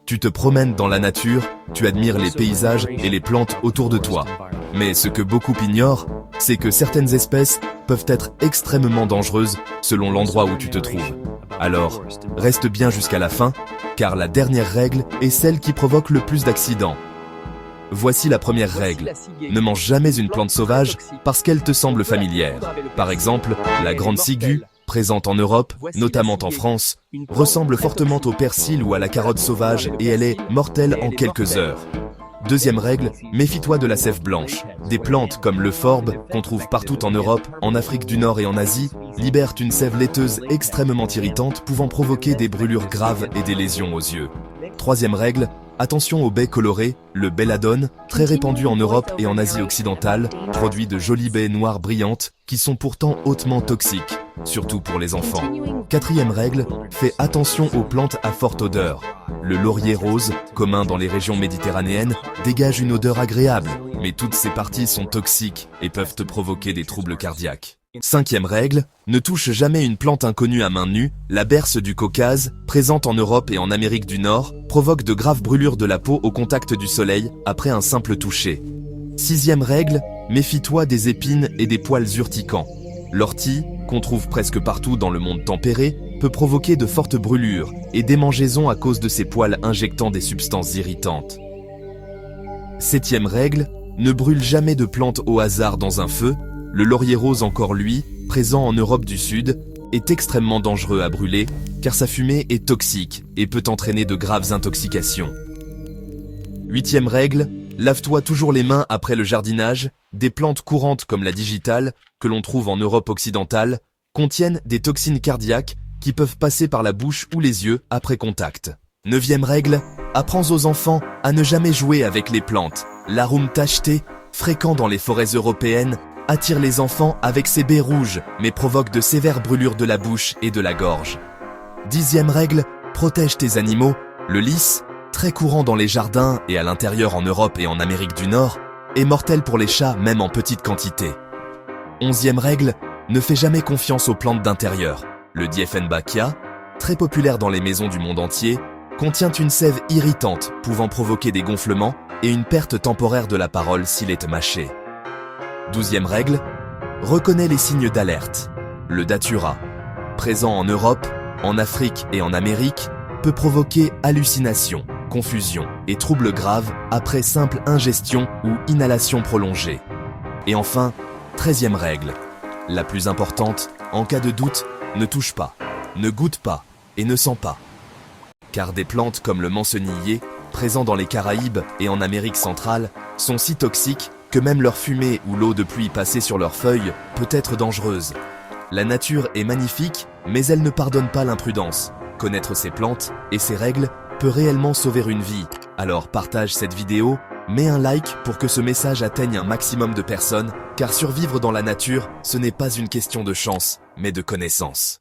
Tu te promènes dans la nature, tu admires les paysages et les plantes autour de toi. Mais ce que beaucoup ignorent, c'est que certaines espèces peuvent être extrêmement dangereuses selon l'endroit où tu te trouves. Alors, reste bien jusqu'à la fin, car la dernière règle est celle qui provoque le plus d'accidents. Voici la première règle. Ne mange jamais une plante sauvage parce qu'elle te semble familière. Par exemple, la grande ciguë, présente en Europe, notamment en France, ressemble fortement au persil ou à la carotte sauvage et elle est mortelle en quelques heures. Deuxième règle, méfie-toi de la sève blanche. Des plantes comme le forbe, qu'on trouve partout en Europe, en Afrique du Nord et en Asie, libèrent une sève laiteuse extrêmement irritante pouvant provoquer des brûlures graves et des lésions aux yeux. Troisième règle, attention aux baies colorées, le belladone, très répandu en Europe et en Asie occidentale, produit de jolies baies noires brillantes qui sont pourtant hautement toxiques, surtout pour les enfants. Quatrième règle, fais attention aux plantes à forte odeur. Le laurier rose, commun dans les régions méditerranéennes, dégage une odeur agréable, mais toutes ces parties sont toxiques et peuvent te provoquer des troubles cardiaques. Cinquième règle, ne touche jamais une plante inconnue à main nue. La berce du Caucase, présente en Europe et en Amérique du Nord, provoque de graves brûlures de la peau au contact du soleil après un simple toucher. Sixième règle, méfie-toi des épines et des poils urticants. L'ortie, qu'on trouve presque partout dans le monde tempéré, peut provoquer de fortes brûlures et démangeaisons à cause de ses poils injectant des substances irritantes. Septième règle, ne brûle jamais de plantes au hasard dans un feu. Le laurier rose encore lui, présent en Europe du Sud, est extrêmement dangereux à brûler car sa fumée est toxique et peut entraîner de graves intoxications. Huitième règle, lave-toi toujours les mains après le jardinage. Des plantes courantes comme la digitale, que l'on trouve en Europe occidentale, contiennent des toxines cardiaques qui peuvent passer par la bouche ou les yeux après contact. Neuvième règle, apprends aux enfants à ne jamais jouer avec les plantes. L'arum tacheté, fréquent dans les forêts européennes, attire les enfants avec ses baies rouges, mais provoque de sévères brûlures de la bouche et de la gorge. Dixième règle, protège tes animaux. Le lys, très courant dans les jardins et à l'intérieur en Europe et en Amérique du Nord, est mortel pour les chats même en petite quantité. Onzième règle, ne fais jamais confiance aux plantes d'intérieur. Le Dieffenbachia, très populaire dans les maisons du monde entier, contient une sève irritante pouvant provoquer des gonflements et une perte temporaire de la parole s'il est mâché. Douzième règle, reconnais les signes d'alerte. Le datura, présent en Europe, en Afrique et en Amérique, peut provoquer hallucinations, confusion et troubles graves après simple ingestion ou inhalation prolongée. Et enfin, 13e règle, la plus importante, en cas de doute, ne touche pas, ne goûte pas et ne sent pas. Car des plantes comme le mancenillier, présent dans les Caraïbes et en Amérique centrale, sont si toxiques que même leur fumée ou l'eau de pluie passée sur leurs feuilles peut être dangereuse. La nature est magnifique, mais elle ne pardonne pas l'imprudence. Connaître ces plantes et ces règles peut réellement sauver une vie. Alors partage cette vidéo, mets un like pour que ce message atteigne un maximum de personnes, car survivre dans la nature, ce n'est pas une question de chance, mais de connaissance.